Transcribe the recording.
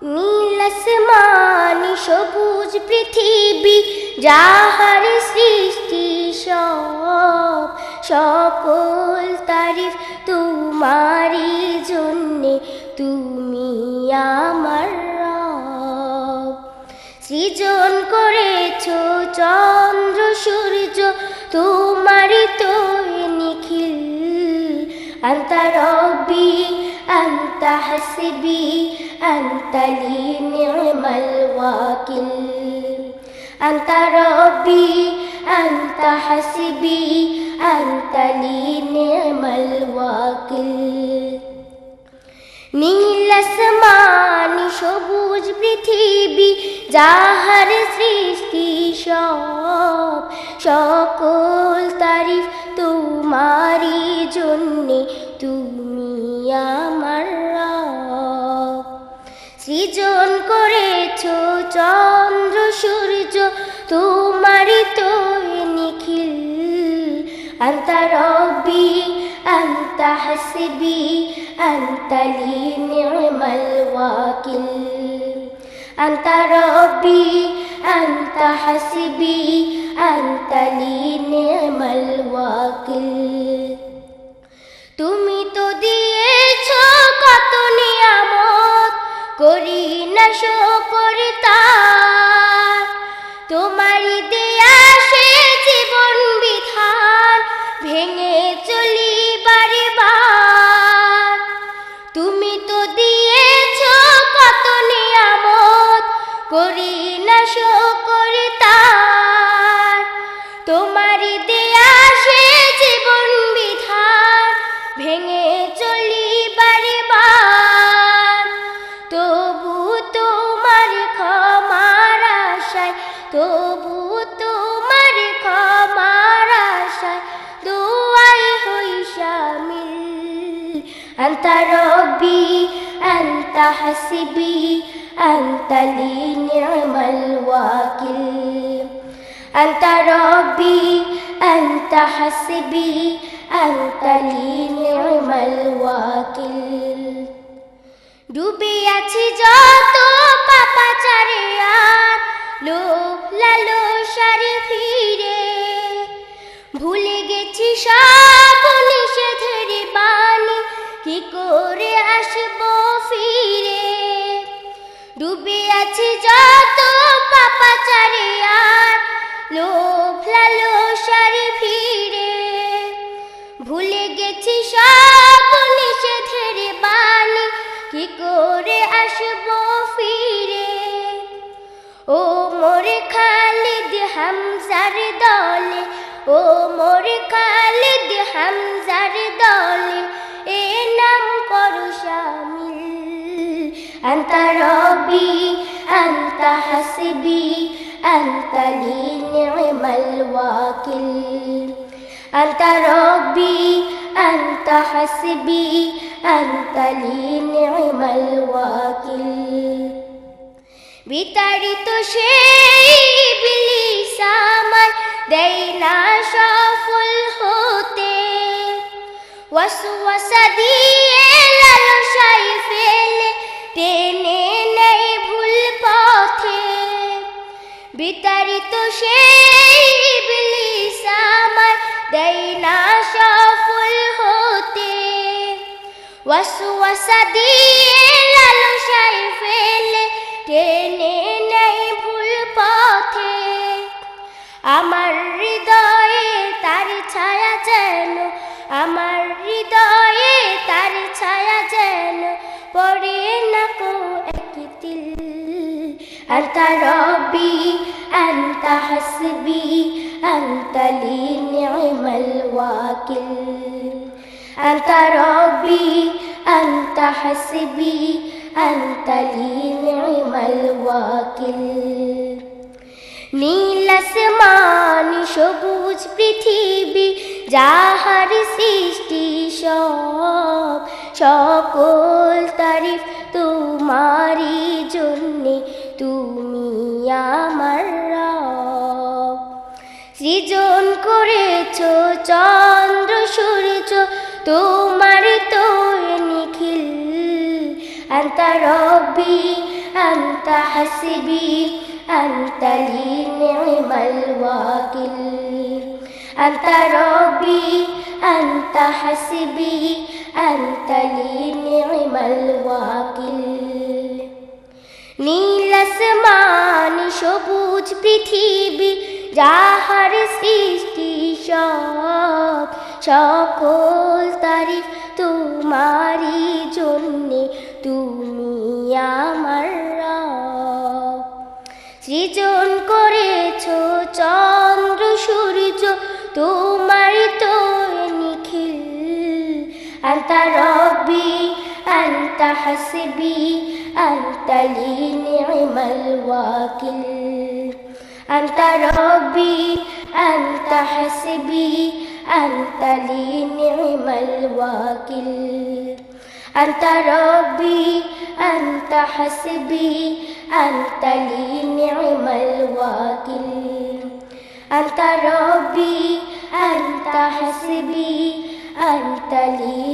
নীল আসমানি সবুজ পৃথিবী যাহার সৃষ্টি সব, সকল তারিফ তোমারই জন্যে, তুমি আমার রব। সৃজন করেছো চন্দ্র সূর্য তোমারই তো নিখিল, আনতা রব্বি আনতা হাসবি আনতা লি নি'মাল ওয়াকিল, আনতা রব্বি আনতা হাসবি আনতা লি নি'মাল ওয়াকিল। নীল আসমানি সবুজ পৃথিবী যাহার সৃষ্টি সব, সকল তারিফ তোমারই জন্যে, তুমি আমার রব। সৃজন করেছো চন্দ্র সূর্য তোমারই তো নিখিল, আনতা রব্বি আনতা হাসবি আনতা লি নি'মাল ওয়াকিল, আনতা রব্বি আনতা হাসবি আনতা লি নি'মাল ওয়াকিল। তুমি তো দিয়েছো কত নিয়ামত, করি না শুকর তার, তোমারই দেয়া সে জীবন বিধান ভেঙে চলি বারে বার। তুমি তো দিয়েছো কত নিয়ামত, করি না শুকর তার, তোমারই দেয়া সে জীবন বিধান ভেঙে চলি বারে বার। তবু তোমার ক্ষমার আশায়, তবু তোমার ক্ষমার আশায় দুআই হই শামিল, আনতা রব্বি আনতা হাসবি আনতা লি নি'মাল ওয়াকিল, আনতা রব্বি আনতা হাসবি আনতা লি নি'মাল ওয়াকিল। ডুবে আছি যত পাপাচারে আর লোভ লালসার ভিড়ে, ভুলে গেছি সব নিষেধের বাণী, কি করে আসবো ফিরে। ডুবে আছি যত পাপাচারে আর লোভ লালসার ভিড়ে, ভুলে গেছি সব নিষেধের বাণী, কি করে আসবো ফিরে। ও মোরে খালিদ হামজার দলে, ও মোরে খালিদ হামজার দলে, এ নাম করো শামিল, আনতা রব্বি আনতা হাসবি আনতা লি নি'মাল ওয়াকিল, আনতা রব্বি আনতা হাসবি আনতা লি নি'মাল ওয়াকিল। বিতাড়িত সেই ইবলিস আমায় দেয় না সফল হতে, ওয়াসওয়াসা দিয়ে লালসায় ফেলে টেনে নেয় ভুল পথে। বিতাড়িত সেই ইবলিস আমায় দেয় না সফল হতে, ওয়াসওয়াসা দিয়ে লালসায় ফেলে টেনে নেয় ভুল পথে। আমার হৃদয়ে তার ছায়া যেন, আমার হৃদয়ে তার ছায়া যেন পড়ে না কো একতিল, আনতা রব্বি আনতা হাসবি আনতা লি নি'মাল ওয়াকিল, আনতা রব্বি আনতা হাসবি আনতা লি নি'মাল ওয়াকিল। নীল আসমানি সবুজ পৃথিবী যাহার সৃষ্টি সব, সকল তারিফ তোমারই জন্যে, তুমি আমার রব। সৃজন করেছো চন্দ্র সূর্য তোমার তো নিখিল, أنت ربي أنت حسبي أنت لي نعم الوكيل أنت ربي أنت حسبي أنت لي نعم الوكيل নীল আসমান সবুজ পৃথিবী যাহার সৃষ্টি সব সকল তারিফ তোমারই জন্যে তুমি আমার রব সৃজন করেছো চন্দ্র সূর্য তোমার তো নিখিল أنت ربي أنت حسبي أنت لي نعم الوكيل أنت ربي أنت حسبي أنت لي نعم الوكيل أنت ربي أنت حسبي أنت لي نعم الوكيل أنت ربي أنت حسبي أنت لي